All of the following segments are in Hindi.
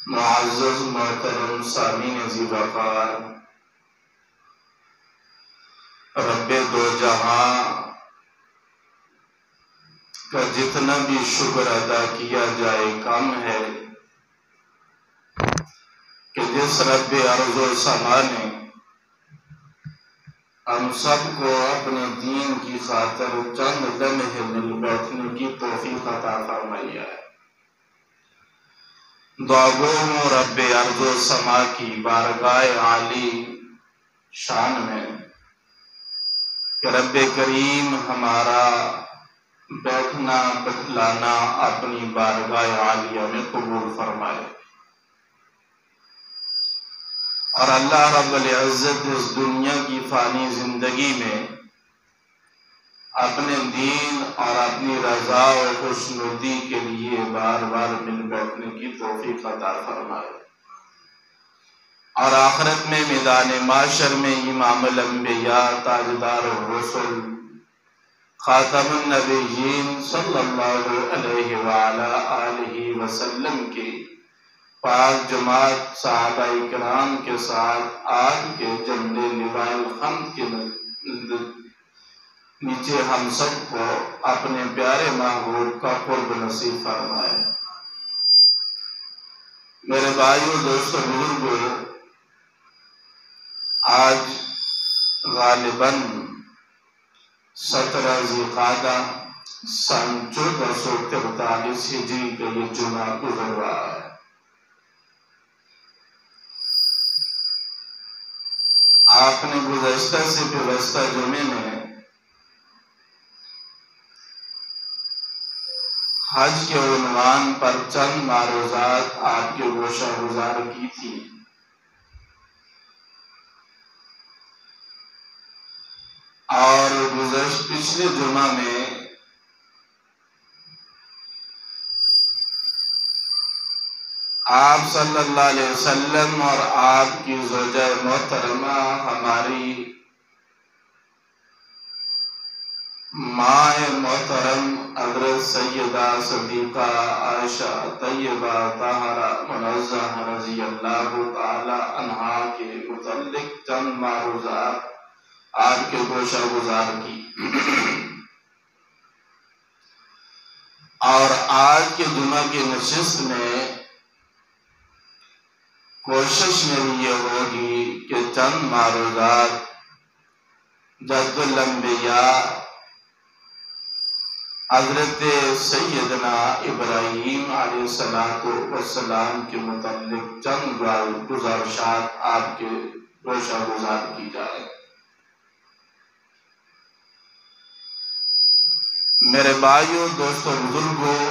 मुअज़्ज़ज़ मोहतरम सामीन ज़ी-वक़ार, रब्बे दो जहां का जितना भी शुक्र अदा किया जाए कम है कि जिस रब्बे अर्ज़ व समा ने हम सबको अपने दीन की खातिर चंद लम्हे मिल बैठने की तौफीक अता फरमाई है। दुआ गो हूं रब्बे अर्ज़ व समा की बारगाह आली शान में कि रब्बे करीम हमारा बैठना बैठलाना अपनी बारगाह आलिया में कबूल फरमाए और अल्लाह रब्बुल इज़्ज़त इस दुनिया की फानी जिंदगी में अपने दीन और अपनी रजा और खुशनुदी के लिए बार बार मिल बैठने की तौफीक अता फरमाए और आखिरत में मैदान माशर में इमामुल अंबिया ताजदार रसूल खातमुन नबिय्यीन सल्लल्लाहु अलैहि आलिहि वसल्लम के पाक जमात सहाबा इकराम के साथ आग के झंडे लिवाइल हम्द के नीचे हम सबको अपने प्यारे महबूब का कुर्ब नसीब फरमाए। मेरे भाइयों दोस्तों बुजुर्गों, आज गालिबन 17 ज़िलक़ादा सन 1443 हिजरी का ये जुमा गुजर रहा है। आपने गुज़श्ता से व्यवस्था जुमे में हज के उन्वान पर चंद मारूज़ात आपके गोशा गुजार की थी। और पिछले जुमा में आप सल्लल्लाहु अलैहि वसल्लम और आपकी ज़ौजा मोहतरमा हमारी माए मोहतरम हज़रत सैयदा सदीक़ा आयशा तय्यबा ताहरा मुनज़्ज़हा रज़ियल्लाहु ताला अन्हा के मुतल्लिक़ चंद मारूज़ात आपके गोशा गुजार की। और आज के जुमा की नशिस्त में कोशिश मेरी ये होगी कि चंद मारूज़ात जद्दुल अंबिया हज़रत सैयदना इब्राहीम अलैहिस्सलातु वस्सलाम के मुतल्लिक़ चंद गुज़ारिशात आपके गोशा गुजार की जाए। मेरे भाइयों दोस्तों बुजुर्गों,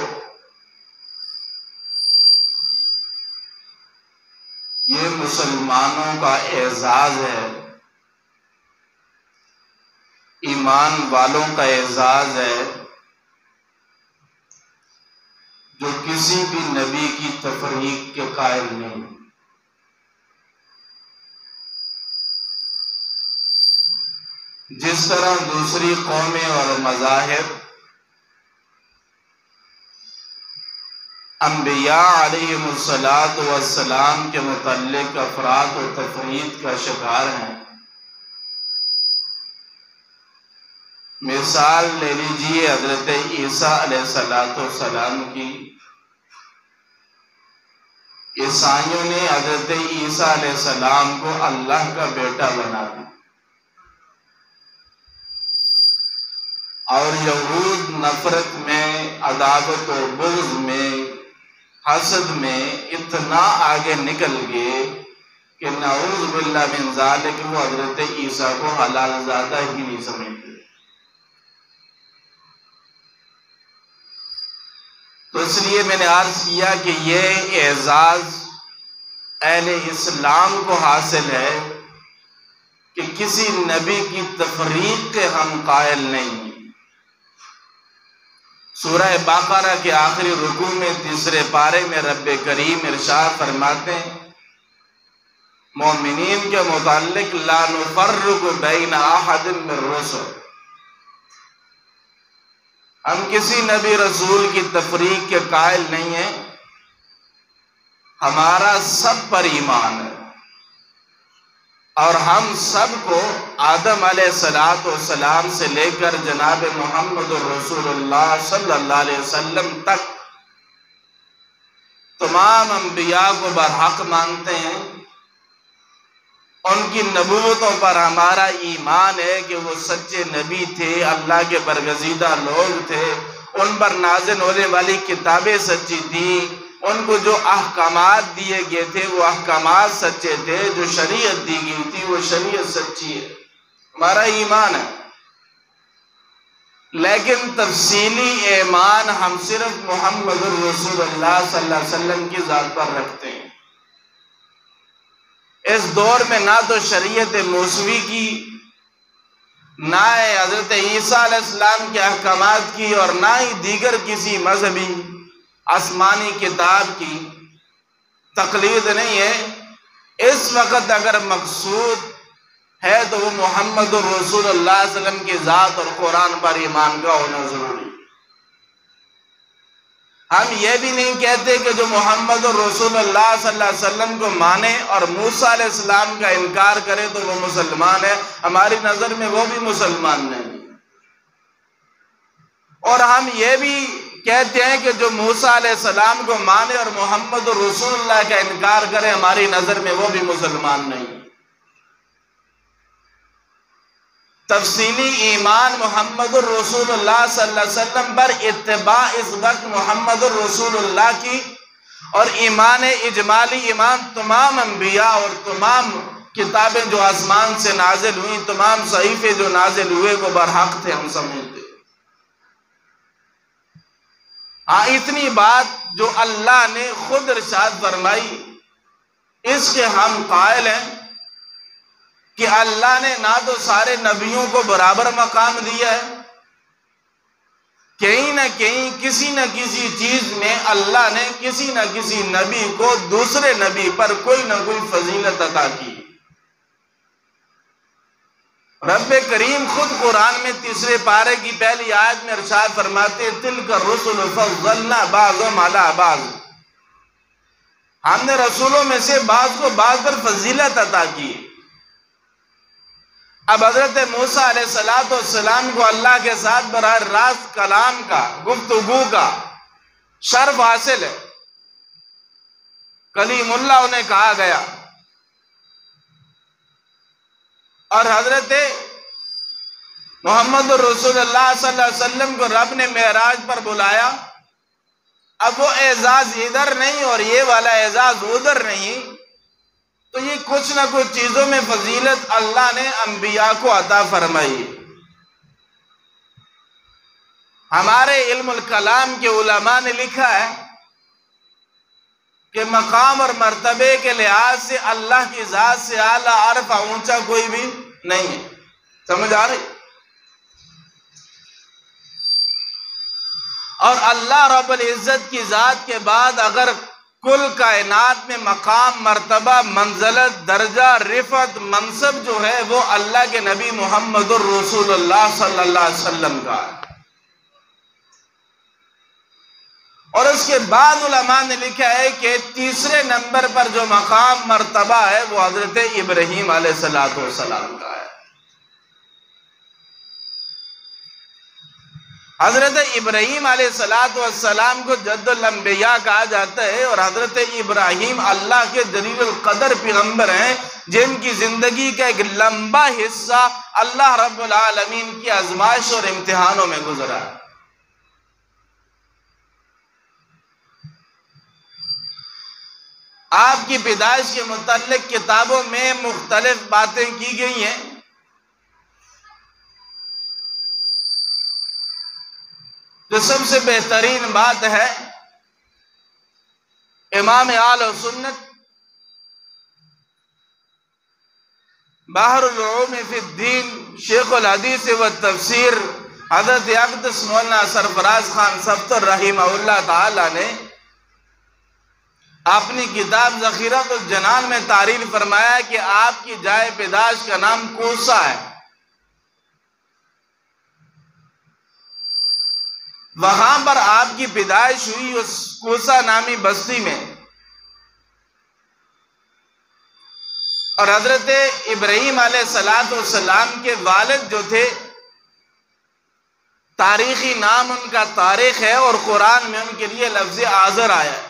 ये मुसलमानों का एजाज है, ईमान वालों का एजाज है जो किसी भी नबी की तफरीक के कायल नहीं। जिस तरह दूसरी कौमें और मज़ाहिब अंबिया अलैहिमुस्सलातु वस्सलाम के मुतल्लिक़ अफराद व तफरीद का शिकार हैं। मिसाल ले लीजिए हज़रत ईसा अलैहिस्सलातु वस्सलाम की। ईसाइयों ने हज़रत ईसा अलैहिस्सलाम को अल्लाह का बेटा बना दिया और यहूद नफरत में, अदावत और बुग़्ज़ में, हसद में इतना आगे निकल गए कि नऊज़ बिल्लाह मिन ज़ालिक वो हज़रत ईसा को हलाल ज़ादा ही नहीं समझते। तो इसलिए मैंने अर्ज किया कि ये एजाज अहले इस्लाम को हासिल है कि किसी नबी की तफरीक के हम कायल नहीं। सूरह बकरा के आखिरी रुकू में तीसरे पारे में रब्बे करीम इरशाद फरमाते हैं, मोमिनीन के मुताल्लिक ला नुफर्रिकु बैन अहदिन मिर रुसूल, हम किसी नबी रसूल की तफरीक के कायल नहीं हैं हमारा सब पर ईमान है और हम सबको आदम अलैहिस्सलाम से लेकर जनाब मोहम्मद रसूलुल्लाह सल्लल्लाहु अलैहि वसल्लम तक तमाम अंबिया को बरहक मानते हैं। उनकी नबूवतों पर हमारा ईमान है कि वो सच्चे नबी थे, अल्लाह के बरगजीदा लोग थे, उन पर नाज़िल होने वाली किताबें सच्ची थी, उनको जो अहकामात दिए गए थे वो अहकामात सच्चे थे, जो शरीयत दी गई थी वो शरीयत सच्ची है, हमारा ईमान है। लेकिन तफसीली ईमान हम सिर्फ मोहम्मद रसूलुल्लाह सल्लल्लाहु अलैहि वसल्लम की ज़ात पर रखते हैं। इस दौर में ना तो शरीयत मौसवी की, ना हज़रत ईसा अलैहिस्सलाम के अहकामात की और ना ही दीगर किसी मजहबी आसमानी किताब की तकलीद नहीं है। इस वक्त अगर मकसूद है तो वो मोहम्मद रसूलुल्लाह सल्लल्लाहु अलैहि वसल्लम की ज़ात और कुरान पर ईमान का होना जरूरी। हम ये भी नहीं कहते कि जो मोहम्मद रसूलुल्लाह सल्लल्लाहु अलैहि वसल्लम को माने और मूसा अलैहिस्सलाम का इनकार करे तो वो मुसलमान है। हमारी नजर में वो भी मुसलमान नहीं। और हम ये भी कहते हैं कि जो मूसा अलैहिस्सलाम को माने और मोहम्मद रसूलुल्लाह का इनकार करे, हमारी नजर में वो भी मुसलमान नहीं। तफसीली ईमान मोहम्मद रसूलुल्लाह सल्लल्लाहु अलैहि वसल्लम पर इत्तिबा इस वक्त मोहम्मद रसूलुल्लाह की और ईमान इजमाली ईमान तमाम अंबिया और तमाम किताबें जो आसमान से नाजिल हुई, तमाम सहीफे जो नाजिल हुए वो बरहक थे, हम समझते। हाँ, इतनी बात जो अल्लाह ने खुद इरशाद फरमाई, इसके हम कायल हैं कि अल्लाह ने ना तो सारे नबियों को बराबर मकाम दिया है, कहीं ना कहीं किसी न किसी चीज में अल्लाह ने किसी न किसी नबी को दूसरे नबी पर कोई ना कोई फजीलत अता की। रब करीम खुद कुरान में तीसरे पारे की पहली आयत में इरशाद फरमाते, तिलका रुसुल फज़्ज़लना बाज़हुम अला बाज़, हमने रसूलों में से बाज़ को बाज़ पर फजीलत अता की। अब हजरत मूसा अलैहिस्सलाम को अल्लाह के साथ बराह रास्त कलाम का, गुफ्तगू का शर्फ हासिल है, कलीमुल्लाह उन्हें कहा गया। और हजरत मोहम्मद रसूलुल्लाह सल्लल्लाहु अलैहि वसल्लम को रब ने मेराज पर बुलाया। अब वो एजाज इधर नहीं और ये वाला एजाज उधर नहीं, तो ये कुछ ना कुछ चीजों में फजीलत अल्लाह ने अंबिया को अता फरमाई। हमारे इल्मुल कलाम के उलमा ने लिखा है कि मकाम और मर्तबे के लिहाज से अल्लाह की जात से आला अरफा ऊंचा कोई भी नहीं है। समझ आ रही? और अल्लाह रब्बुल इज्जत की जात के बाद अगर कुल कायनात में मकाम, मर्तबा, मंज़लत, दर्जा, रिफत, मनसब जो है वो अल्लाह के नबी मोहम्मद रसूलुल्लाह सल्लल्लाहु अलैहि वसल्लम का है। और उसके बाद उलमा ने लिखा है कि तीसरे नंबर पर जो मकाम, मर्तबा है वो हजरत इब्राहीम अलैहिस्सलाम का है। हजरत इब्राहीम अलैहिस्सलाम को जद्दुल अंबिया कहा जाता है और हजरत इब्राहीम अल्लाह के जलीलुल कदर पैगंबर हैं, जिनकी जिंदगी का एक लंबा हिस्सा अल्लाह रब्बुल आलमीन की आजमाइश और इम्तिहानों में गुजरा। आपकी पैदाइश के मुताल्लिक किताबों में मुख्तलिफ बातें की गई हैं। जो सबसे बेहतरीन बात है, इमाम आले सुन्नत बहरुल उलूम फिद्दीन शेखुल हदीस व तफसीर हज़रत अक़दस मौलाना सरफराज खान सफ्तर रहीमहुल्लाह ताला ने अपनी किताब ज़ख़ीरतुल जनान में तारीफ फरमाया कि आपकी जाए पैदाइश का नाम कूसा है। वहां पर आपकी पैदाइश हुई उस कूसा नामी बस्ती में। और हजरत इब्राहीम अलैहिस्सलाम के वालिद जो थे, तारीखी नाम उनका तारिक है और कुरान में उनके लिए लफ्ज़ आज़र आया है।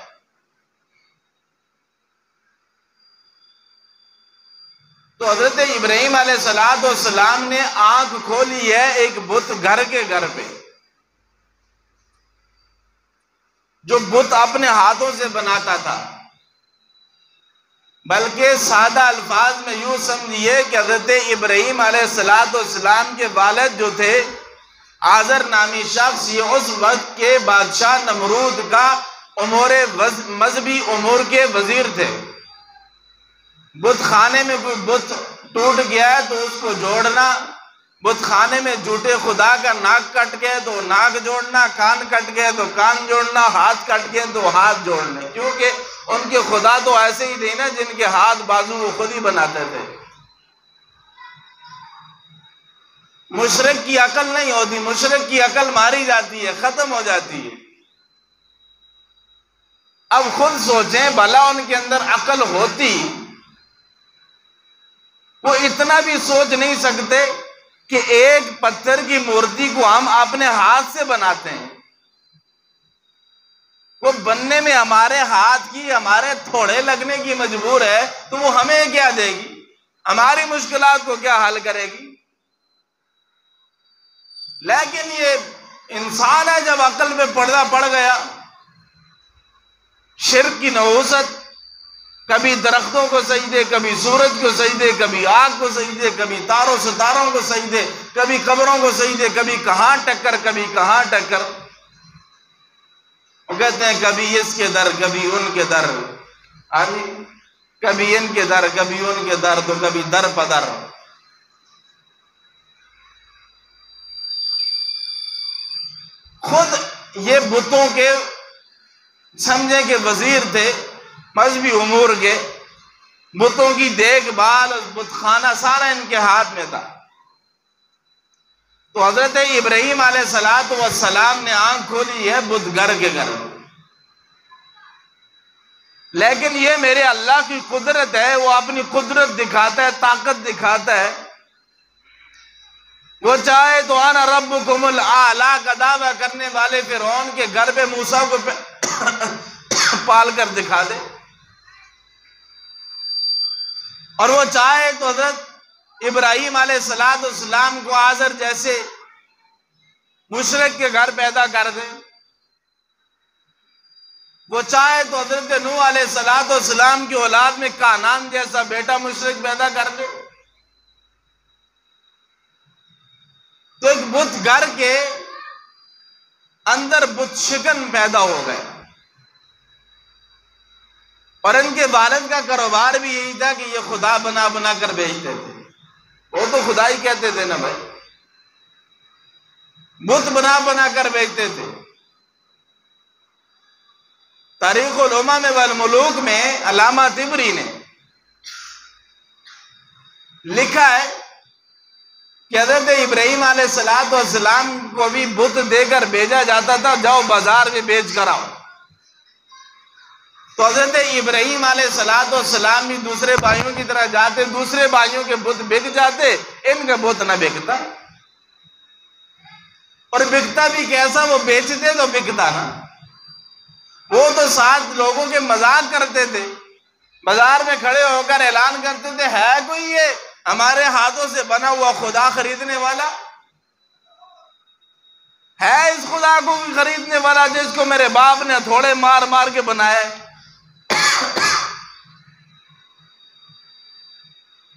तो हजरत इब्राहीम अलैहिस्सलाम ने आंख खोली है एक बुत घर के घर पे, जो बुत अपने हाथों से बनाता था। बल्कि सादा अल्फाज में यूं समझिए कि हजरत इब्राहीम अलैहिस्सलाम के वालिद जो थे आज़र नामी शख्स, ये उस वक्त के बादशाह नमरूद का मजहबी उमूर के वजीर थे। बुत खाने में कोई बुत टूट गया है तो उसको जोड़ना, बुत खाने में झूठे खुदा का नाक कट गया तो नाक जोड़ना, कान कट गया तो कान जोड़ना, हाथ कट गए तो हाथ जोड़ने, क्योंकि उनके खुदा तो ऐसे ही थे ना जिनके हाथ बाजू वो खुद ही बनाते थे। मुशरिक की अकल नहीं होती, मुशरिक की अकल मारी जाती है, खत्म हो जाती है। अब खुद सोचें, भला उनके अंदर अकल होती, वो इतना भी सोच नहीं सकते कि एक पत्थर की मूर्ति को हम अपने हाथ से बनाते हैं, वो बनने में हमारे हाथ की, हमारे थोड़े लगने की मजबूर है, तो वो हमें क्या देगी, हमारी मुश्किलात को क्या हल करेगी। लेकिन ये इंसान है, जब अकल में पर्दा पड़ गया, शिर्क की नहूसत, कभी दरख्तों को सजदे, कभी सूरज को सजदे, कभी आग को सजदे, कभी तारों सितारों को सजदे, कभी कब्रों को सजदे, कभी कहां टक्कर, कभी कहां टक्कर। वो कहते हैं कभी इसके दर, कभी उनके दर, आदि कभी इनके दर, कभी उनके दर, तो कभी दर पदर। खुद ये बुतों के समझे के वजीर थे, मजहबी उमूर के, बुतों की देखभाल, बुतखाना सारा इनके हाथ में था। तो हजरत इब्राहीम अलैहिस्सलाम ने आंख खोली है बुत घर के घर। लेकिन ये मेरे अल्लाह की कुदरत है, वो अपनी कुदरत दिखाता है, ताकत दिखाता है। वो चाहे तो आना रब्बुकुमुल आला का दावा करने वाले फिरौन के घर पे मूसा को पाल कर दिखा दे, और वो चाहे तो हजरत इब्राहीम अलैहिस्सलाम को आज़र जैसे मुशरिक के घर पैदा कर दे। वो चाहे तो हजरत नूह अलैहिस्सलाम की औलाद में कानान जैसा बेटा मुशरिक पैदा कर दे। तो एक बुत घर के अंदर बुत शिकन पैदा हो गए, और इनके वालिद का कारोबार भी यही था कि ये खुदा बना बना कर बेचते थे। वो तो खुदा ही कहते थे ना भाई, बुत बना बना कर बेचते थे। तारीखुल उम्म वल मुलूक में अल्लामा तिबरी ने लिखा है कि हज़रत इब्राहीम अलैहिस्सलाम को भी बुत देकर भेजा जाता था, जाओ बाजार में बेच कर आओ। तो हज़रत इब्राहीम अलैहिस्सलाम भी दूसरे भाइयों की तरह जाते, दूसरे भाइयों के बुत बिक जाते, इनका बुत न बिकता। और बिकता भी कैसा, वो बेचते तो बिकता ना, वो तो साथ लोगों के मजाक करते थे, बाजार में खड़े होकर ऐलान करते थे, है कोई ये हमारे हाथों से बना हुआ खुदा खरीदने वाला, है इस खुदा को खरीदने वाला जिसको मेरे बाप ने थोड़े मार मार के बनाया है।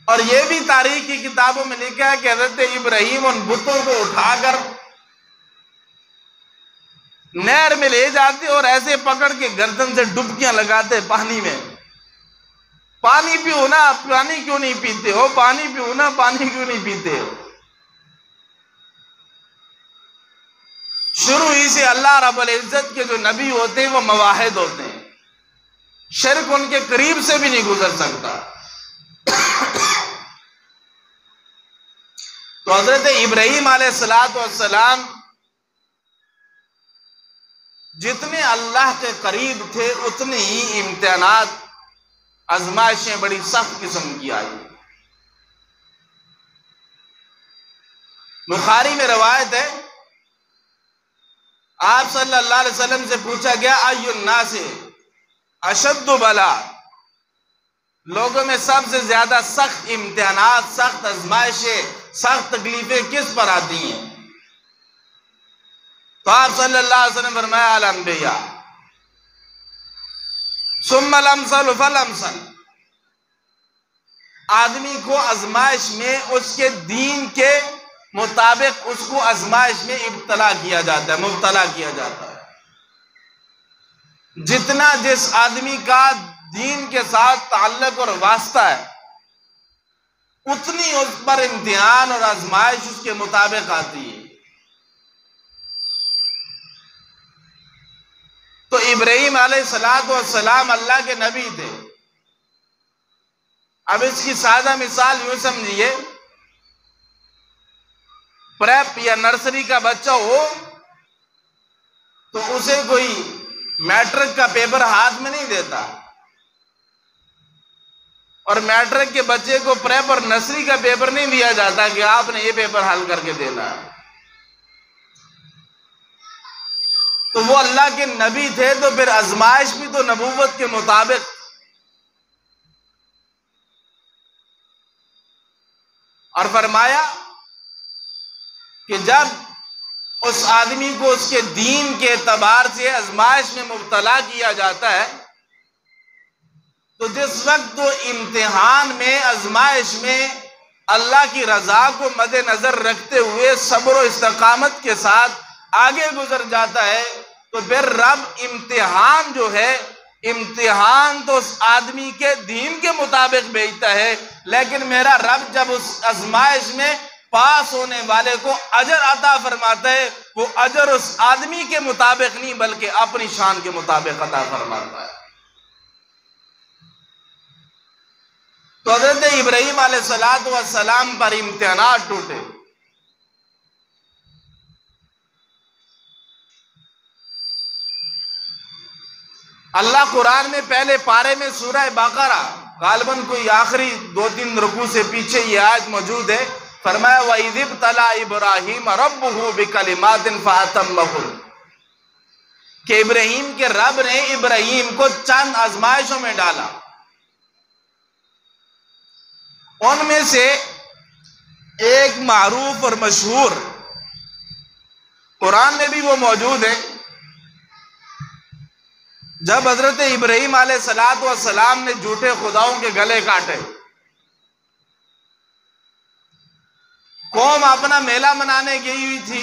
और यह भी तारीख की किताबों में लिखा है कि हज़रत इब्राहीम उन बुतों को उठाकर नहर में ले जाते और ऐसे पकड़ के गर्दन से डुबकियां लगाते पानी में। पानी पियो ना, पानी क्यों नहीं पीते हो, पानी पियो ना, पानी क्यों नहीं पीते हो। शुरू ही से अल्लाह रब्बुल इज्जत के जो नबी होते हैं वो मवाहिद होते हैं, शिर्क उनके करीब से भी नहीं गुजर सकता। तो हजरत इब्राहीम अलैहिस्सलाम जितने अल्लाह के करीब थे उतने ही इम्तिहानात आजमाइशें बड़ी सख्त किस्म की आई। बुखारी में रवायत है, आप सल्लल्लाहु अलैहि वसल्लम से पूछा गया अय्युन्नास अशद्दु बला, लोगों में सबसे ज्यादा सख्त इम्तिहानात, सख्त आजमाइशें, सख्त तकलीफें किस पर आती हैं? तो आप सल्लल्लाहु अलैहि वसल्लम फरमाया अल अंबिया सुम्मल अमसल फल अमसल। आदमी को आजमाइश में उसके दीन के मुताबिक उसको आजमाइश में इब्तला किया जाता है, मुब्तला किया जाता है। जितना जिस आदमी का दीन के साथ ताल्लुक और वास्ता है, उतनी उस पर इम्तिहान और आजमाइश उसके मुताबिक आती है। तो इब्राहीम अलैहिस्सलाम अल्लाह के नबी थे। अब इसकी सादा मिसाल यूं समझिए, प्रेप या नर्सरी का बच्चा हो तो उसे कोई मैट्रिक का पेपर हाथ में नहीं देता, और मैट्रिक के बच्चे को प्रेप और नर्सरी का पेपर नहीं दिया जाता कि आपने ये पेपर हल करके देना है। तो वो अल्लाह के नबी थे, तो फिर आजमाइश भी तो नबूवत के मुताबिक। और फरमाया कि जब उस आदमी को उसके दीन के एतबार से आजमाइश में मुब्तला किया जाता है, तो जिस वक्त वो इम्तिहान में, आजमाइश में अल्लाह की रजा को मद्देनजर रखते हुए सब्र और इस्तकामत के साथ आगे गुजर जाता है, तो फिर रब इम्तिहान जो है, इम्तिहान तो उस आदमी के दीन के मुताबिक भेजता है, लेकिन मेरा रब जब उस आजमाइश में पास होने वाले को अजर अता फरमाता है, वो अजर उस आदमी के मुताबिक नहीं बल्कि अपनी शान के मुताबिक अता फरमाता है। तो हज़रत इब्राहीम अलैहिस्सलाम पर इम्तिहानात टूटे। अल्लाह कुरान में पहले पारे में सूरह बकरा गालिबन कोई आखिरी 2-3 रुकू से पीछे ये आयत मौजूद है। फरमाया वइज़ इब्तला इब्राहीम रब्बुहु बिकलिमातिन फअतम्महुन, कि इब्राहीम के रब ने इब्राहीम को चंद आजमाइशों में डाला। उनमें से एक मारूफ और मशहूर, कुरान में भी वो मौजूद है, जब हजरत इब्राहीम अलैहिस्सलाम ने झूठे खुदाओं के गले काटे। कौम अपना मेला मनाने गई हुई थी,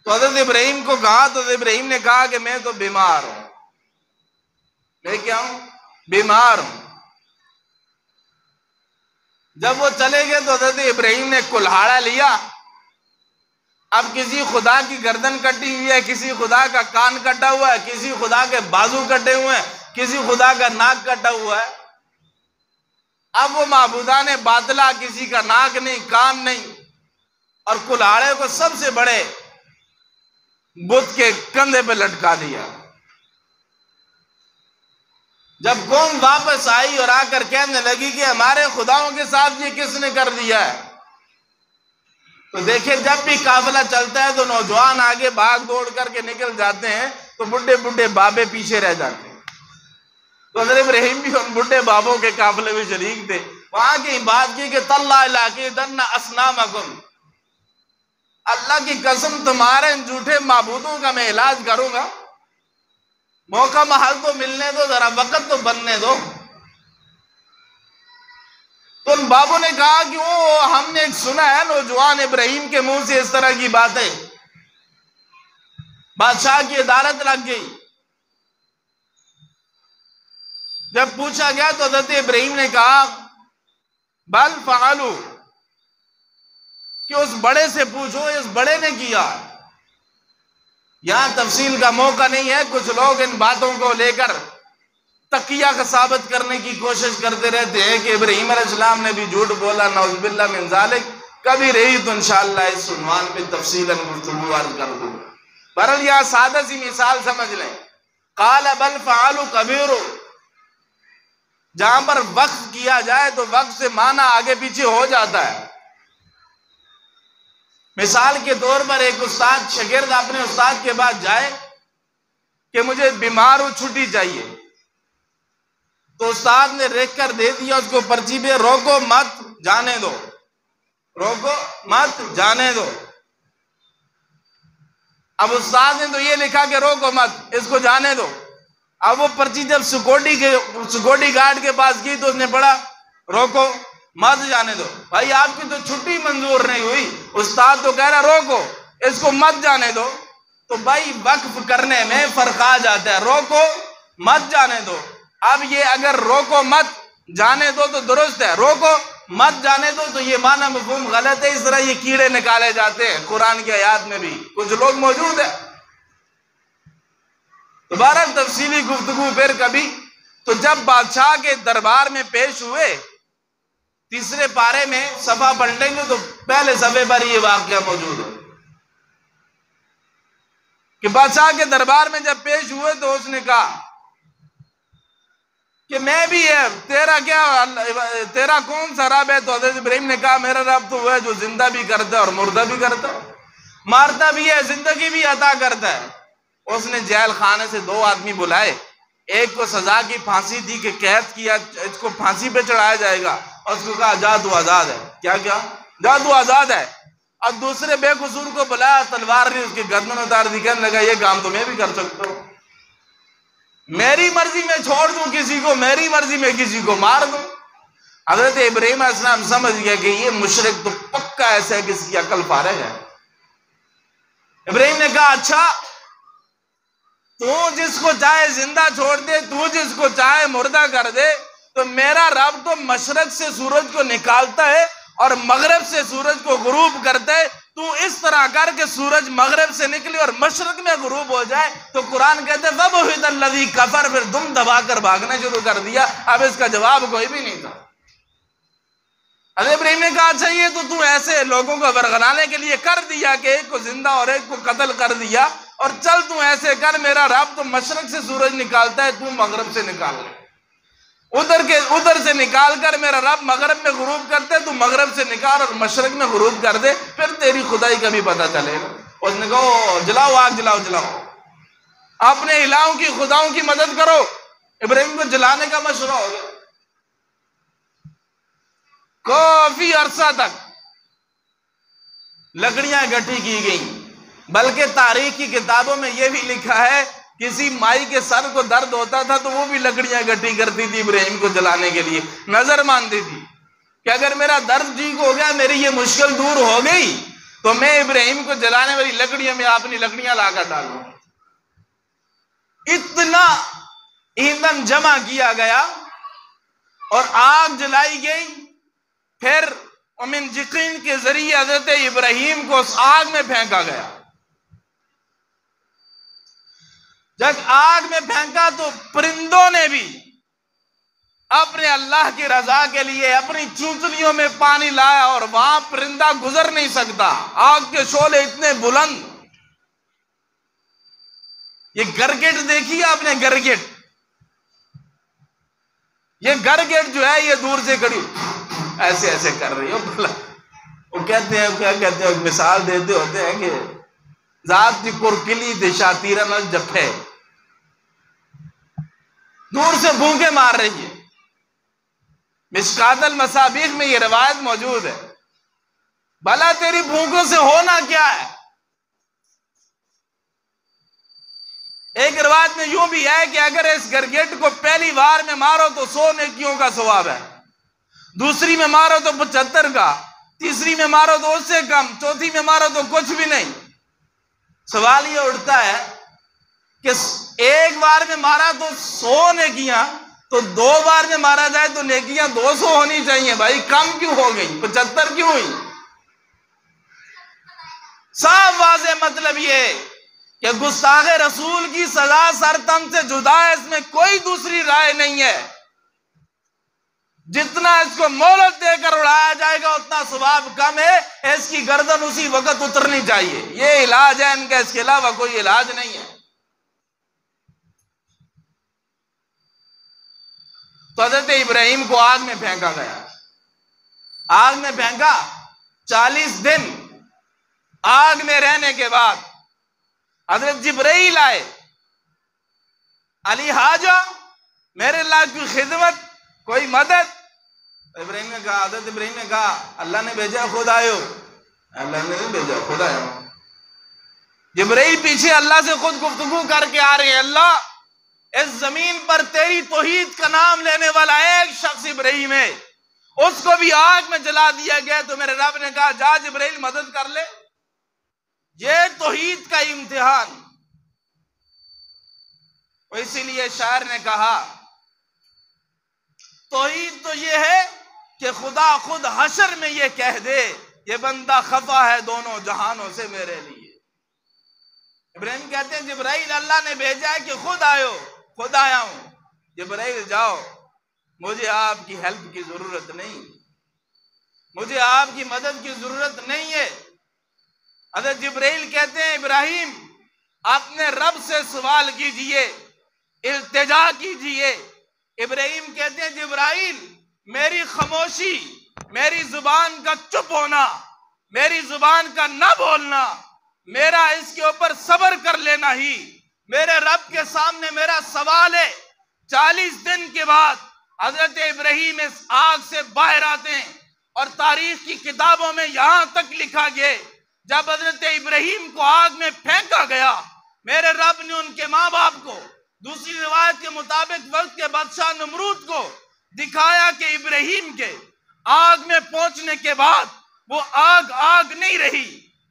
तो हजरत इब्राहीम को कहा, तो इब्राहीम ने कहा कि मैं तो बीमार हूं। मैं क्या हूं? बीमार हूं। जब वो चले गए तो हजरत इब्राहीम ने कुल्हाड़ा लिया। अब किसी खुदा की गर्दन कटी हुई है, किसी खुदा का कान कटा हुआ है, किसी खुदा के बाजू कटे हुए हैं, किसी खुदा का नाक कटा हुआ है। अब वो माबूदा ने बादला, किसी का नाक नहीं, कान नहीं, और कुल्हाड़े को सबसे बड़े बुत के कंधे पे लटका दिया। जब कौम वापस आई और आकर कहने लगी कि हमारे खुदाओं के साथ ये किसने कर दिया है, तो देखिए जब भी काफिला चलता है तो नौजवान आगे भाग दौड़ करके निकल जाते हैं, तो बुढ़े बुढ़े बाबे पीछे रह जाते हैं। तो हज़रत इब्राहीम भी उन बुढ़े बाबों के काफिले में शरीक थे। वहां की बात की कि तल्ला लाकिदन्ना अस्नामकुम, अल्लाह की कसम तुम्हारे झूठे माबूदों का मैं इलाज करूंगा। मौका महल तो मिलने दो, जरा वक्त तो बनने दो। तो उन बाबों ने कहा कि वो हमने सुना है नौजवान इब्राहीम के मुंह से इस तरह की बातें। बादशाह की अदालत लग गई। जब पूछा गया तो हज़रत इब्राहीम ने कहा बल फ़अलू, कि उस बड़े से पूछो, इस बड़े ने किया। यहां तफसील का मौका नहीं है। कुछ लोग इन बातों को लेकर तकिया का साबित करने की कोशिश करते रहते हैं कि इब्राहीम अलैहिस्सलाम ने भी झूठ बोला, नौज़ुबिल्लाह मिन ज़ालिक। कभी रही तो इंशाअल्लाह इस उन्वान पे तफसीलन गुफ्तगू अर्ज़ कर दूंगा। बहरहाल यहां सादा सी मिसाल समझ लें। क़ाल बल फ़अलू कबीरु, जहां पर वक्फ किया जाए तो वक्फ से माना आगे पीछे हो जाता है। मिसाल के तौर पर एक उस्ताद शागिर्द अपने उस्ताद के पास जाए कि मुझे बीमार हूं, छुट्टी चाहिए, तो उस्ताद ने लिख कर दे दिया उसको पर्ची पे, रोको मत जाने दो, रोको मत जाने दो। अब उस्ताद ने तो ये लिखा कि रोको मत, इसको जाने दो। अब वो पर्ची जब सिक्योरिटी गार्ड के पास गई तो उसने पढ़ा रोको मत जाने दो। भाई आपकी तो छुट्टी मंजूर नहीं हुई, उस्ताद तो कह रहा रोको इसको मत जाने दो। तो भाई वक्फ करने में फर्क आ जाता है, रोको मत जाने दो। अब ये अगर रोको मत जाने दो तो दुरुस्त है, रोको मत जाने दो तो ये माना मफहूम गलत है। इस तरह ये कीड़े निकाले जाते हैं कुरान की आयत में भी कुछ लोग मौजूद है। दोबारा तफसीली गुफ्तगू फिर कभी। तो जब बादशाह के दरबार में पेश हुए, तीसरे पारे में सफा पढ़ लेंगे तो पहले सफे पर ये वाकया मौजूद है कि बादशाह के दरबार में जब पेश हुए तो उसने कहा कि मैं भी है, तेरा क्या, तेरा कौन सा रब है? तो हज़रत इब्राहीम ने कहा मेरा रब तो वह है जो जिंदा भी करता है और मुर्दा भी करता है, मारता भी है, जिंदगी भी अता करता है। उसने जेल खाने से दो आदमी बुलाए, एक को सजा की फांसी दी कि कैद किया, इसको फांसी पे चढ़ाया जाएगा, और उसको कहा जा तू आजाद है। क्या क्या? जा तू आजाद है। और दूसरे बेकसूर को बुलाया, तलवार ने उसकी गर्दन उतार दी, कहने लगा ये काम तो मैं भी कर सकता हूं, मेरी मर्जी में छोड़ दूं किसी को, मेरी मर्जी में किसी को मार दूं। हजरत इब्राहीम अलैहिस्सलाम समझ गया कि ये मुशरिक तो पक्का ऐसा है कि इसकी अकल फारिग है। इब्राहीम ने कहा अच्छा, तू जिसको चाहे जिंदा छोड़ दे, तू जिसको चाहे मुर्दा कर दे, तो मेरा रब तो मशरक से सूरज को निकालता है और मगरब से सूरज को गुरूब करता है। तू इस तरह कर के सूरज मगरब से निकले और मशरक में गुरूब हो जाए। तो कुरान कहते हैं वबहुदल्लज़ी कफर, फिर दुम दबाकर भागना शुरू कर दिया। अब इसका जवाब कोई भी नहीं था। हज़रत इब्राहीम ने कहा अच्छा ये तो तू ऐसे लोगों को वरगलाने के लिए कर दिया कि एक को जिंदा और एक को कत्ल कर दिया, और चल तू ऐसे कर, मेरा रब तो मशरक से सूरज निकालता है, तू मगरब से निकाल ले, उधर से निकाल कर मेरा रब मगरब में गुरूब करते, तू मगरब से निकाल और मशरक में गुरूब कर दे, फिर तेरी खुदाई का भी पता चलेगा। उसने कहा जलाओ आग, जलाओ जलाओ, अपने इलाहों की खुदाओं की मदद करो। इब्राहीम को जलाने का मशवरा हो गया। काफी अरसा तक लकड़ियां इकट्ठी की गई, बल्कि तारीख की किताबों में यह भी लिखा है किसी माई के सर को दर्द होता था तो वो भी लकड़ियां इकट्ठी करती थी इब्राहीम को जलाने के लिए, नजर मानती थी कि अगर मेरा दर्द ठीक हो गया, मेरी ये मुश्किल दूर हो गई, तो मैं इब्राहीम को जलाने वाली लकड़ियों में अपनी लकड़ियां लाकर डालूं। इतना ईंधन जमा किया गया और आग जलाई गई। फिर मिन जिकीन के जरिए हजरत इब्राहीम को उस आग में फेंका गया। जब आग में फेंका तो परिंदों ने भी अपने अल्लाह की रजा के लिए अपनी चूंचलियों में पानी लाया, और वहां परिंदा गुजर नहीं सकता, आग के शोले इतने बुलंद। ये गरगेट देखिए आपने, गरगेट, ये गरगेट जो है ये दूर से खड़ी ऐसे ऐसे कर रही हो। वो कहते हैं, क्या कहते हैं, मिसाल देते होते हैं कि जात की कुरकिली दिशा तीरन जफे, दूर से भूखे मार रही है। मिशकातुल मसाबीह में ये रिवायत मौजूद है। भला तेरी भूखों से होना क्या है? एक रिवायत में यूं भी है कि अगर इस गरगेट को पहली बार में मारो तो 100 नेकियों का सवाब है, दूसरी में मारो तो 75 का, तीसरी में मारो तो उससे कम, चौथी में मारो तो कुछ भी नहीं। सवाल ये उठता है कि एक बार में मारा तो 100 नेकियां, तो 2 बार में मारा जाए तो नेकियां 200 होनी चाहिए। भाई कम क्यों हो गई, 75 क्यों हुई? साफ वाज़ेह मतलब ये कि गुस्ताखे रसूल की सजा सरतम से जुदा है, इसमें कोई दूसरी राय नहीं है। जितना इसको मोहलत देकर उड़ाया जाएगा उतना सवाब कम है, इसकी गर्दन उसी वक्त उतरनी चाहिए। ये इलाज है इनका, इसके अलावा कोई इलाज नहीं है। तो हजरत इब्राहिम को आग में फेंका गया। आग में फेंका, 40 दिन आग में रहने के बाद हजरत जिब्राइल आए, अली हाजा मेरे अल्लाह की खिदमत, कोई मदद। इब्राहिम ने कहा, हजरत इब्राहिम ने कहा अल्लाह ने भेजा खुद आयो। अल्लाह ने नहीं भेजा, खुद आया हूं। जिब्राइल पीछे अल्लाह से खुद गुफ्तगू करके आ रहे हैं, अल्लाह इस जमीन पर तेरी तौहीद का नाम लेने वाला एक शख्स इब्राहिम है, उसको भी आग में जला दिया गया। तो मेरे रब ने कहा जा जिब्राइल मदद कर ले। ये तौहीद का इम्तिहान। इसीलिए शायर ने कहा तौहीद तो ये है कि खुदा खुद हशर में ये कह दे, ये बंदा खफा है दोनों जहानों से मेरे लिए। इब्राहिम कहते हैं जिब्राइल अल्लाह ने भेजा है कि खुद आयो, खुद आया हूं। जिब्राइल जाओ, मुझे आपकी हेल्प की जरूरत नहीं, मुझे आपकी मदद की जरूरत नहीं है। हज़रत जिब्राइल कहते हैं इब्राहिम अपने रब से सवाल कीजिए, इल्तिजा कीजिए। इब्राहिम कहते हैं जिब्राइल मेरी खामोशी, मेरी जुबान का चुप होना, मेरी जुबान का ना बोलना, मेरा इसके ऊपर सब्र कर लेना ही मेरे रब के सामने मेरा सवाल है। 40 दिन के बाद हजरत इब्राहिम इस आग से बाहर आते हैं और तारीख की किताबों में यहां तक लिखा गया जब हजरत इब्राहिम को आग में फेंका गया, मेरे रब ने उनके माँ बाप को, दूसरी रिवायत के मुताबिक वक्त के बादशाह नमरूद को दिखाया कि इब्राहिम के आग में पहुंचने के बाद वो आग आग नहीं रही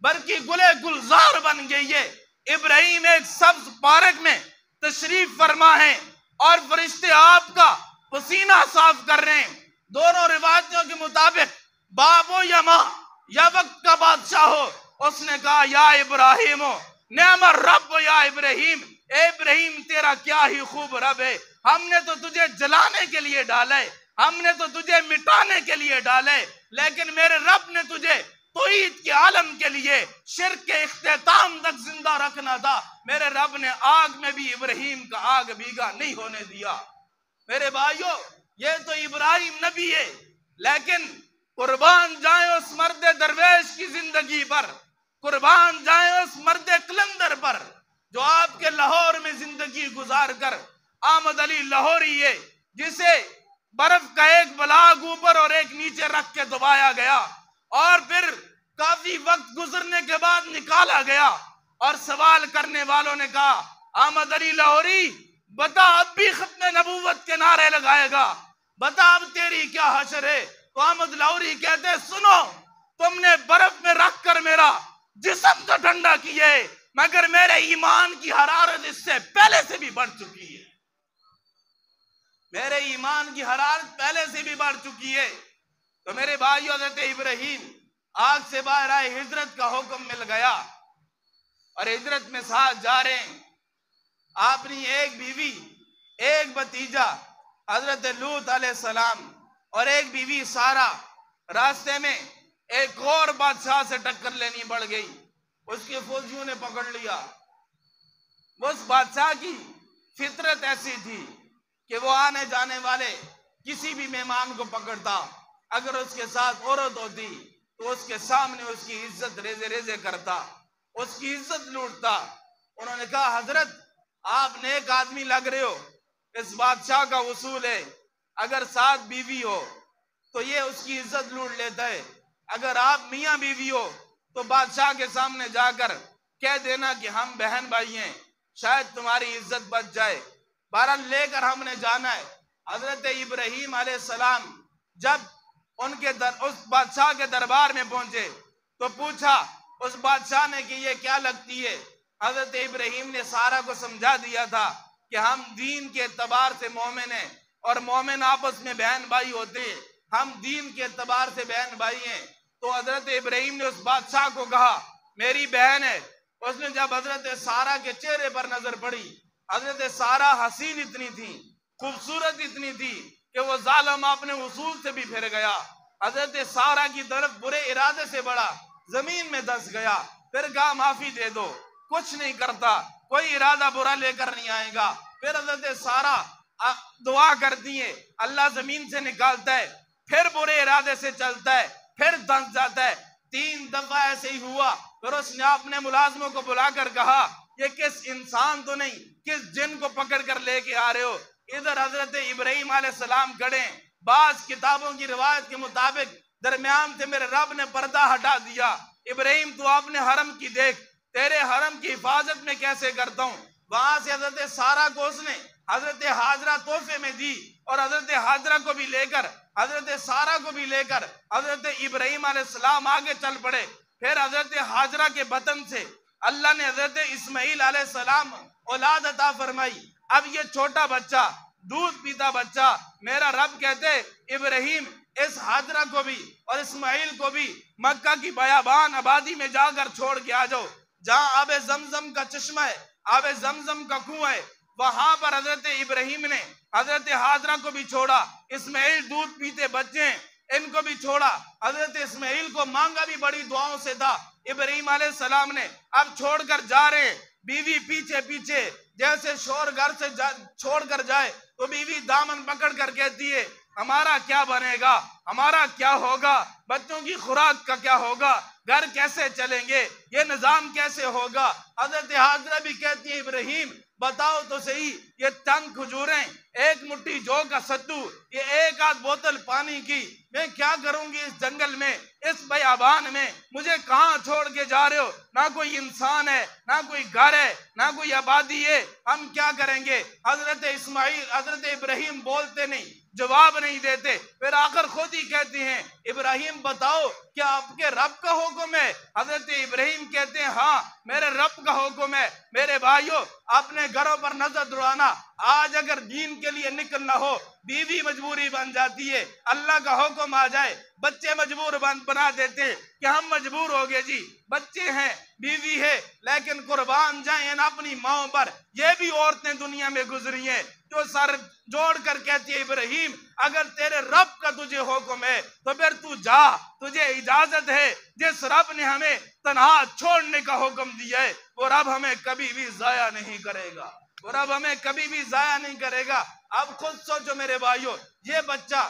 बल्कि गुले गुलजार बन गई है। इब्राहिम एक सब्ज पार्क में तशरीफ फरमा है और फरिश्ते आपका पसीना साफ कर रहे हैं। दोनों रिवायतों के मुताबिक बाबो या माँ या वक्त का बादशाह हो, उसने कहा या इब्राहिम हो नेमर रब या इब्राहिम, इब्राहिम तेरा क्या ही खूब रब है। हमने तो तुझे जलाने के लिए डाला है, हमने तो तुझे मिटाने के लिए डाला है, लेकिन मेरे रब ने तुझे तौहीद के आलम के लिए शिर्क के इख्तिताम तक जिंदा रखना था। मेरे रब ने आग में भी इब्राहिम का आग भीगा नहीं होने दिया। मेरे भाइयों ये तो इब्राहिम नबी है, लेकिन कुर्बान जाए उस मर्द दरवेश की जिंदगी पर, कुर्बान जाए उस मर्द कलंदर पर जो आपके लाहौर में जिंदगी गुजार कर अहमद अली लाहौरी है, जिसे बर्फ का एक बलाग ऊपर और एक नीचे रख के दबाया गया और फिर काफी वक्त गुजरने के बाद निकाला गया और सवाल करने वालों ने कहा अहमद अली लाहौरी बता अब भी खत्म नबूवत के नारे लगाएगा, बता अब तेरी क्या हशर है। तो अहमद लाहौरी कहते सुनो, तुमने बर्फ में रख कर मेरा जिस्म तो ठंडा किए, मगर मेरे ईमान की हरारत इससे पहले से भी बढ़ चुकी है, मेरे ईमान की हरारत पहले से भी बढ़ चुकी है। तो मेरे भाइयों हज़रत इब्राहिम आग से बाहर आए, हिजरत का हुक्म मिल गया और हिजरत में साथ जा रहे हैं। अपनी एक बीवी, एक भतीजा हजरत लूत अलैहिस्सलाम और एक बीवी सारा, रास्ते में एक और बादशाह से टक्कर लेनी पड़ गई। उसके फौजियों ने पकड़ लिया। उस बादशाह की फितरत ऐसी थी कि वो आने जाने वाले किसी भी मेहमान को पकड़ता, अगर उसके साथ औरत होती तो उसके सामने उसकी इज्जत रेजे रेजे करता, उसकी इज्जत लूटता। उन्होंने कहा हजरत आप नेक आदमी लग रहे हो, इस बादशाह का उसूल है अगर साथ बीवी हो तो ये उसकी इज्जत लूट लेता है, अगर आप मियाँ बीवी हो तो बादशाह के सामने जाकर कह देना कि हम बहन भाई हैं, शायद तुम्हारी इज्जत बच जाए। बहरहाल लेकर हमने जाना है। हजरत इब्राहिम अलैहिस्सलाम जब उस बादशाह के दरबार में पहुंचे तो पूछा उस बादशाह ने कि ये क्या लगती है। हजरत इब्राहिम ने सारा को समझा दिया था कि हम दीन के एतबार से मोमिन हैं और मोमिन आपस में बहन भाई होते हैं, हम दीन के एतबार से बहन भाई हैं। तो हजरत इब्राहिम ने उस बादशाह को कहा मेरी बहन है। उसने जब हजरत सारा के चेहरे पर नजर पड़ी, हजरत सारा हसीन इतनी थी, खूबसूरत इतनी थी कि वो जालिम अपने उसूल से भी फिर गया। हजरत सारा की तरफ बुरे इरादे से बढ़ा, जमीन में धंस गया, फिर कहा माफी दे दो, कुछ नहीं करता, कोई इरादा बुरा लेकर नहीं आएगा। फिर हजरत सारा दुआ करती है, अल्लाह जमीन से निकालता है, फिर बुरे इरादे से चलता है, फिर दस जाता है। 3 दफा ऐसे ही हुआ। फिर उसने अपने मुलाजमों को बुलाकर कहा, ये किस इंसान तो नहीं, किस जिन को पकड़ कर लेके आ रहे हो? इधर हजरत इब्राहिम अलैहिस्सलाम खड़े। बाज किताबों की रिवायत के मुताबिक दरमियान से मेरे रब ने पर्दा हटा दिया। इब्राहिम तू अपने हरम की देख, तेरे हरम की हिफाजत में कैसे करता हूँ। वहां से हजरत सारा को उसने हजरत हाजरा तोहफे में दी और हजरत हाजरा को भी लेकर, हजरत सारा को भी लेकर हजरत इब्राहिम अलैहिस्सलाम आगे चल पड़े। फिर हजरत हाजरा के बतन से अल्लाह ने हजरत इस्माइल अलैहिस्सलाम औलाद अता फरमाई। अब ये छोटा बच्चा, दूध पीता बच्चा, मेरा रब कहते इब्राहिम इस हाजरा को भी और इस्माइल को भी मक्का की बयाबान आबादी में जाकर छोड़ के आ जाओ, जहां आबे जमजम का चश्मा है, आबे जमजम का कुआं है। वहां पर हजरत इब्राहिम ने हजरत हाजरा को भी छोड़ा। इस्माइल दूध पीते बच्चे हैं, इनको भी छोड़ा। हजरत इस्माइल को मांगा भी बड़ी दुआओं से था। इब्राहिम अलैहिस्सलाम ने अब छोड़कर जा रहे, बीवी पीछे पीछे, जैसे शोर घर से छोड़कर जाए तो बीवी दामन पकड़ कर कहती है, हमारा क्या बनेगा, हमारा क्या होगा, बच्चों की खुराक का क्या होगा, घर कैसे चलेंगे, ये निजाम कैसे होगा। हजरत हाजरा भी कहती है, इब्राहिम बताओ तो सही, ये चंद खजूरें, एक मुट्ठी जौ का सत्तू, ये एक आध बोतल पानी की, मैं क्या करूंगी इस जंगल में, इस बयाबान में, मुझे कहाँ छोड़ के जा रहे हो? ना कोई इंसान है, ना कोई घर है, ना कोई आबादी है, हम क्या करेंगे? हजरत इस्माइल, हजरत इब्राहिम बोलते नहीं, जवाब नहीं देते। फिर आकर खुद ही कहते हैं, इब्राहिम बताओ क्या आपके रब का हुक्म है? हजरत इब्राहिम कहते हैं, हाँ मेरे रब का हुक्म है। मेरे भाइयों, अपने घरों पर नजर दौड़ाना, आज अगर दीन के लिए निकलना हो, बीवी मजबूरी बन जाती है, अल्लाह का हुक्म आ जाए बच्चे मजबूर बना देते कि हम मजबूर हो गए जी, बच्चे हैं, बीवी है, लेकिन कुर्बान जाए ना अपनी माओ पर। ये भी औरतें दुनिया में गुजरी हैं जो सर जोड़ कर कहती है, इब्राहिम अगर तेरे रब का तुझे हुक्म है तो फिर तू जा, तुझे इजाजत है। जिस रब ने हमें तन्हा छोड़ने का हुक्म दिया है, वो रब हमें कभी भी जाया नहीं करेगा, वो रब हमें कभी भी जाया नहीं करेगा। अब खुद सोचो मेरे भाइयों, ये बच्चा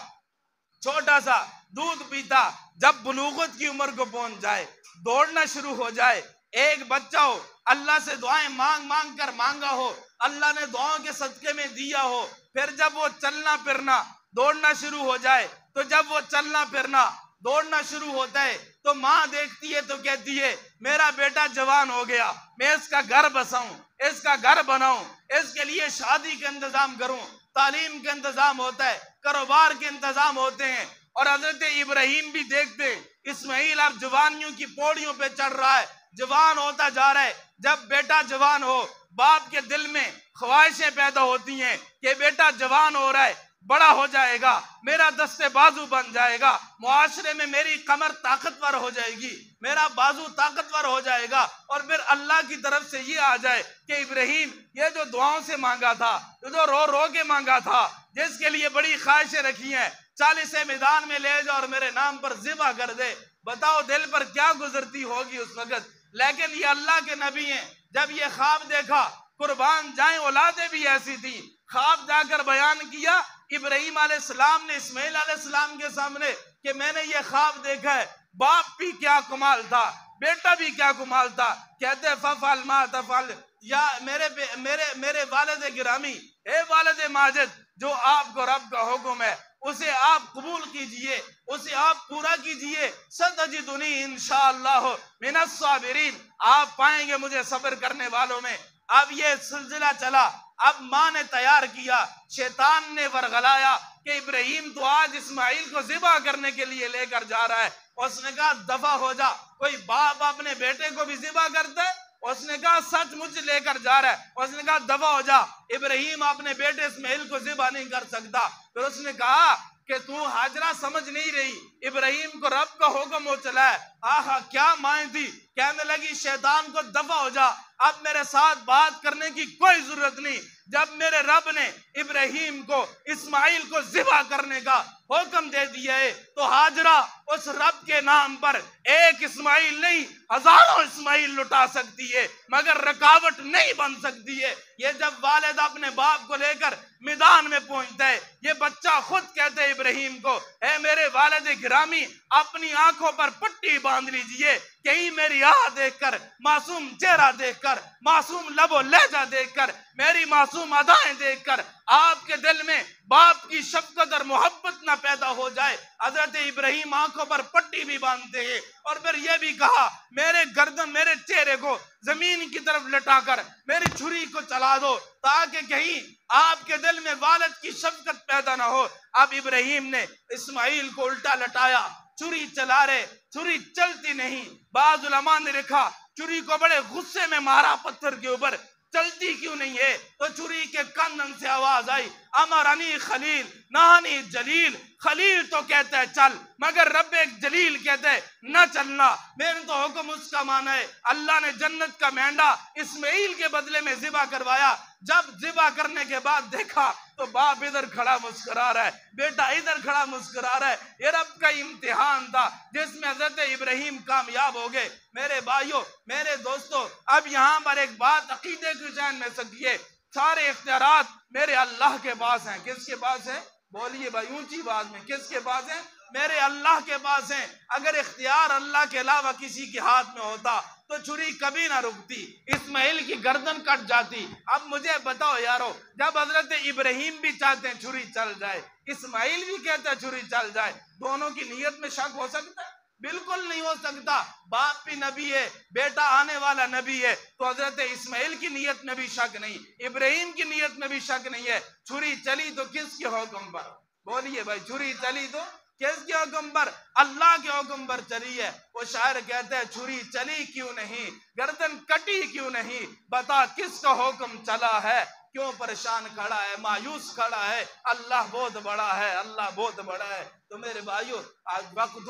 छोटा सा दूध पीता जब बुलूगत की उम्र को पहुंच जाए, दौड़ना शुरू हो जाए, एक बच्चा हो, अल्लाह से दुआएं मांग मांग कर मांगा हो, अल्लाह ने दुआओं के सदके में दिया हो, फिर जब वो चलना फिरना दौड़ना शुरू हो जाए, तो जब वो चलना फिरना दौड़ना शुरू होता है तो माँ देखती है तो कहती है, मेरा बेटा जवान हो गया, मैं इसका घर बसाऊं, इसका घर बनाऊं, इसके लिए शादी के इंतजाम करूं, तालीम के इंतजाम होता है, कारोबार के इंतजाम होते हैं। और हजरत इब्राहिम भी देखते, इस्माइल अब जवानियों की पौड़ियों पे चढ़ रहा है, जवान होता जा रहा है। जब बेटा जवान हो, बाप के दिल में ख्वाहिशें पैदा होती हैं कि बेटा जवान हो रहा है, बड़ा हो जाएगा, मेरा दस्ते बाजू बन जाएगा, मुआशरे में मेरी कमर ताकतवर हो जाएगी, मेरा बाजू ताकतवर हो जाएगा। और फिर अल्लाह की तरफ से ये आ जाए कि इब्राहिम ये जो दुआओं से मांगा था, ये जो रो रो के मांगा था, जिसके लिए बड़ी ख्वाहिशें रखी हैं, 40 मैदान में ले जाओ और मेरे नाम पर ज़िबा कर दे। बताओ दिल पर क्या गुजरती होगी उस वक्त। लेकिन ये अल्लाह के नबी हैं, जब ये ख्वाब देखा, कुर्बान जाए औलादे भी ऐसी थी, ख्वाब जाकर बयान किया इब्राहिम अलैहिस्सलाम ने इस्माइल अलैहिस्सलाम के सामने कि मैंने ये ख्वाब देखा है। बाप भी क्या कमाल था, बेटा भी क्या कमाल था। कहते फफल मा तफल, या मेरे वालिद गिरामी, हे वालिद माजिद, जो आपको रब का हुक्म है उसे आप कबूल कीजिए, उसे आप पूरा कीजिए। सतजिदुनी इंशाअल्लाह मिनस साबिरीन, आप पाएंगे मुझे सब्र करने वालों में। अब ये सिलसिला चला, अब माँ ने तैयार किया, शैतान ने वरगलाया कि इब्राहिम तो आज इस्माइल को ज़िबा करने के लिए लेकर जा रहा है। उसने कहा दफा हो जा, कोई बाप अपने बेटे को भी ज़िबा करता है? उसने कहा सच मुझे लेकर जा रहा है। उसने कहा दफा हो जा, इब्राहिम अपने बेटे इस्माइल को ज़िबा नहीं कर सकता। फिर उसने कहा कि तू हाजरा समझ नहीं रही, इब्राहिम को रब का हुक्म हो चला है। आहा क्या माएँ थी, कहने लगी शैतान को दफा हो जा, अब मेरे साथ बात करने की कोई जरूरत नहीं। जब मेरे रब ने इब्राहिम को, इस्माइल को ज़िबा करने का हुक्म दे दिया है, तो हाजरा उस रब के नाम पर एक इस्माइल नहीं हजारों इस्माइल लुटा सकती है, मगर रुकावट नहीं बन सकती है। ये जब वालिद अपने बाप को लेकर मैदान में पहुंचता है, ये बच्चा खुद कहते हैं इब्राहिम को, है मेरे वालिद गिरामी, अपनी आंखों पर पट्टी बांध लीजिए, कहीं मेरी आह देखकर, मासूम चेहरा देखकर, मासूम लबो लहजा देखकर, मेरी मासूम अदाएं देखकर आपके दिल में बाप की शफकत और मोहब्बत ना पैदा हो जाए। हजरत इब्राहिम आंखों पर पट्टी भी बांधते हैं और फिर यह भी कहा, मेरे गर्दन, मेरे चेहरे को जमीन की तरफ लटाकर मेरी छुरी को चला दो, ताकि कहीं आपके दिल में वालिद की शफकत पैदा ना हो। अब इब्राहिम ने इस्माइल को उल्टा लटाया, छुरी चला रहे, छुरी चलती नहीं। बाज़ उलमा ने लिखा छुरी को बड़े गुस्से में मारा पत्थर के ऊपर, चलती क्यों नहीं है? तो छुरी के कानन से आवाज आई, अमरनी खलील नहानी जलील। खलील तो कहता है चल, मगर रब एक जलील कहता है न चलना। मैंने तो हुक्म उसका माना है। अल्लाह ने जन्नत का मेंढा इस्माइल के बदले में ज़िबा करवाया। जब ज़िबा करने के बाद देखा तो बाप इधर खड़ा मुस्कुरा रहा है, बेटा इधर खड़ा मुस्कुरा रहा है। ये रब का इम्तिहान था जिसमें हजरत इब्राहिम कामयाब हो गए। मेरे भाइयों, मेरे दोस्तों, अब यहाँ पर एक बात अकीदे की जान में सकिए, सारे इख्तियारात मेरे अल्लाह के पास हैं। किसके पास है? बोलिए भाई ऊंची आवाज में, किसके पास है? मेरे अल्लाह के पास है। अगर इख्तियार अल्लाह के अलावा किसी के हाथ में होता तो छुरी कभी ना रुकती, इस्माइल की गर्दन कट जाती। अब मुझे बताओ यारो, जब हजरत इब्राहिम भी चाहते हैं छुरी चल जाए, इस्माइल भी कहता है छुरी चल जाए, दोनों की नीयत में शक हो सकता है? बिल्कुल नहीं हो सकता। बाप भी नबी है, बेटा आने वाला नबी है, तो हजरत इस्माइल की नीयत में भी शक नहीं, इब्राहिम की नीयत में भी शक नहीं है। छुरी चली तो किसके हुक्म पर? बोलिए भाई, छुरी चली तो किसके हुक्म पर? अल्लाह के हुक्म पर चली है। वो शायर कहते हैं छुरी चली क्यों नहीं, गर्दन कटी क्यों नहीं, बता किसका हुक्म चला है, क्यों परेशान खड़ा है, मायूस खड़ा है? अल्लाह बहुत बड़ा है, अल्लाह बहुत बड़ा है। तो मेरे भाइयों, आज वक्त